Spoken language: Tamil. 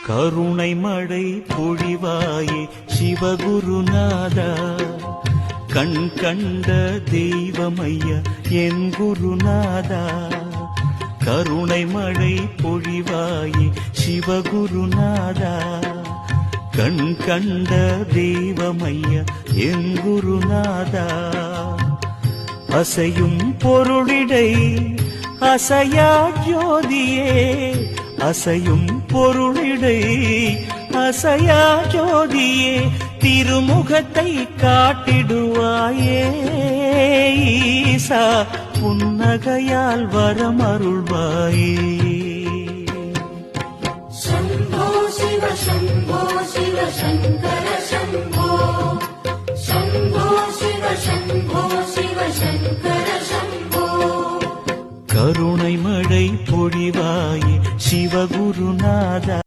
கருணை மழை பொழிவாயே சிவகுருநாதா, கண் கண்ட தெய்வமையா என் குருநாதா. கருணை மழை பொழிவாயே சிவகுருநாதா, கண் கண்ட தெய்வமையா என் குருநாதா. அசையும் பொருளிடை அசையா ஜோதியே, அசையும் பொருளிடை அசையா ஜோதியே, திருமுகத்தை காட்டிடுவாயே ஈசா, புன்னகையால் வரமருள்வாயே. शम्भो शिव शम्भो शिव शङ्कर शम्भो, शम्भो शिव शम्भो शिव शङ्कर शम्भो. கருணை மழை பொழிவாயே சிவகுருநாதா.